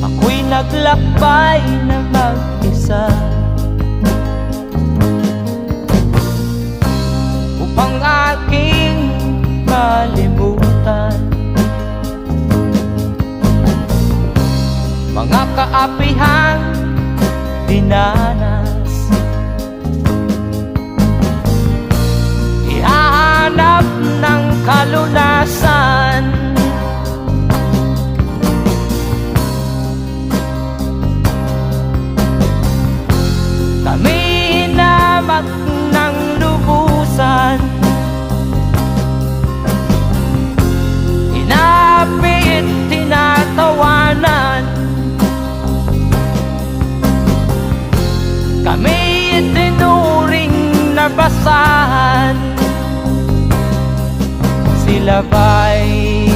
ako'y naglakbay na mag-isa upang aking malimutan mga kaapihang dinanas. Ihahanap ng kalunasan kami hinamak ng lubusan, inapit, tinatawanan, kami itinuring na basahan. Sila ba'y